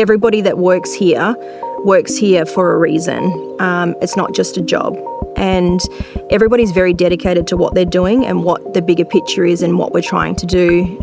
Everybody that works here for a reason. It's not just a job. And everybody's very dedicated to what they're doing and what the bigger picture is and what we're trying to do,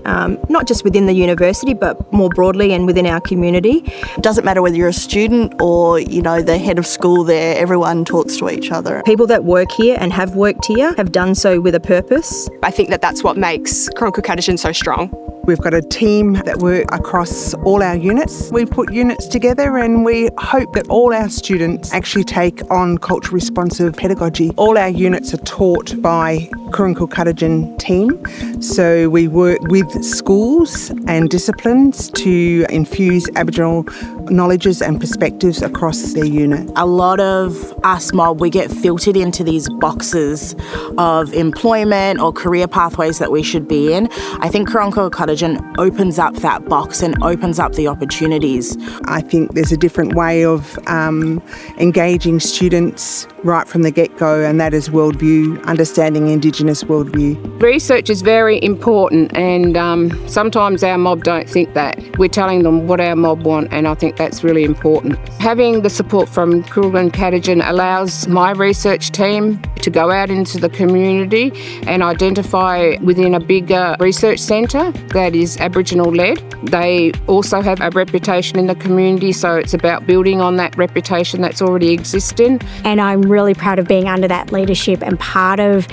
not just within the university, but more broadly and within our community. It doesn't matter whether you're a student or, the head of school there, everyone talks to each other. People that work here and have worked here have done so with a purpose. I think that's what makes Kurongkurl Katitjin so strong. We've got a team that work across all our units. We put units together and we hope that all our students actually take on culturally responsive pedagogy. All our units are taught by Kurongkurl Katitjin team. So we work with schools and disciplines to infuse Aboriginal knowledges and perspectives across their unit. A lot of us mob, we get filtered into these boxes of employment or career pathways that we should be in. I think Kurongkurl Katitjin opens up that box and opens up the opportunities. I think there's a different way of engaging students right from the get-go, and that is worldview, understanding Indigenous worldview. Research is very important, and sometimes our mob don't think that. We're telling them what our mob want, and I think that's really important. Having the support from Kurongkurl Katitjin allows my research team to go out into the community and identify within a bigger research centre that is Aboriginal-led. They also have a reputation in the community, so it's about building on that reputation that's already existing. And I'm really proud of being under that leadership and part of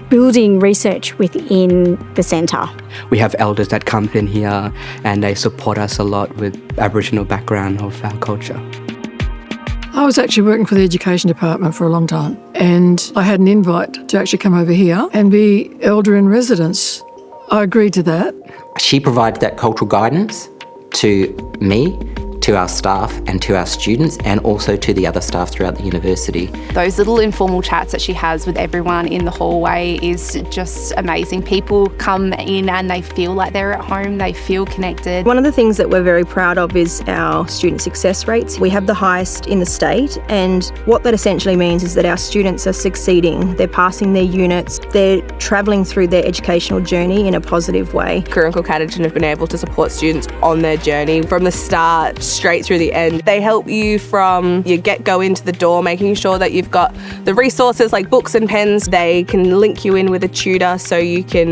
building research within the centre. We have elders that come in here and they support us a lot with Aboriginal background of our culture. I was actually working for the education department for a long time, and I had an invite to actually come over here and be elder in residence. I agreed to that. She provides that cultural guidance to me, to our staff and to our students, and also to the other staff throughout the university. Those little informal chats that she has with everyone in the hallway is just amazing. People come in and they feel like they're at home, they feel connected. One of the things that we're very proud of is our student success rates. We have the highest in the state, and what that essentially means is that our students are succeeding, they're passing their units, they're travelling through their educational journey in a positive way. Kurongkurl Katitjin have been able to support students on their journey from the start straight through the end. They help you from your get-go into the door, making sure that you've got the resources like books and pens. They can link you in with a tutor so you can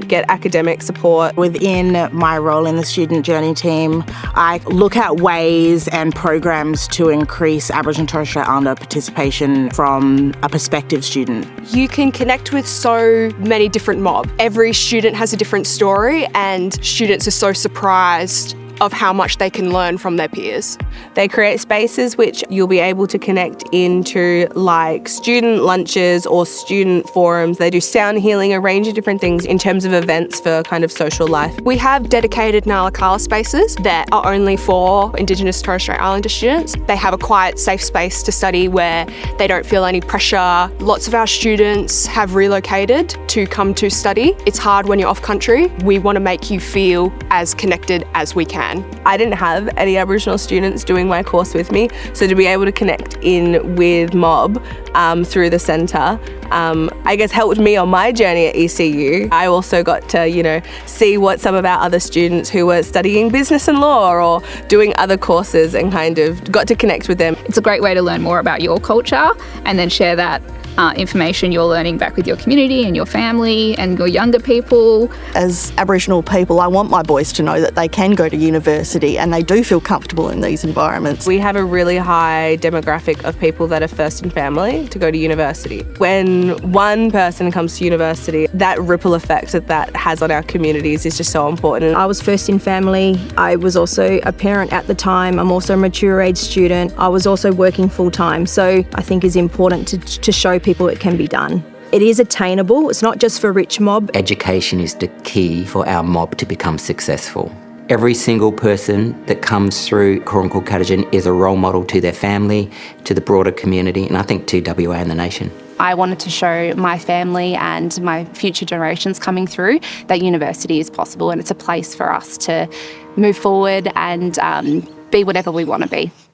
get academic support. Within my role in the student journey team, I look at ways and programs to increase Aboriginal and Torres Strait Islander participation from a prospective student. You can connect with so many different mob. Every student has a different story, and students are so surprised of how much they can learn from their peers. They create spaces which you'll be able to connect into, like student lunches or student forums. They do sound healing, a range of different things in terms of events for kind of social life. We have dedicated Ngalakala spaces that are only for Indigenous Torres Strait Islander students. They have a quiet, safe space to study where they don't feel any pressure. Lots of our students have relocated to come to study. It's hard when you're off country. We want to make you feel as connected as we can. I didn't have any Aboriginal students doing my course with me, so to be able to connect in with mob through the centre, I guess helped me on my journey at ECU. I also got to, see what some of our other students who were studying business and law or doing other courses, and kind of got to connect with them. It's a great way to learn more about your culture and then share that information you're learning back with your community and your family and your younger people. As Aboriginal people, I want my boys to know that they can go to university and they do feel comfortable in these environments. We have a really high demographic of people that are first in family to go to university. When one person comes to university, that ripple effect that has on our communities is just so important. I was first in family. I was also a parent at the time. I'm also a mature age student. I was also working full time. So I think it's important to show people it can be done. It is attainable. It's not just for rich mob. Education is the key for our mob to become successful. Every single person that comes through Kurongkurl Katitjin is a role model to their family, to the broader community, and I think to WA and the nation. I wanted to show my family and my future generations coming through that university is possible, and it's a place for us to move forward and be whatever we want to be.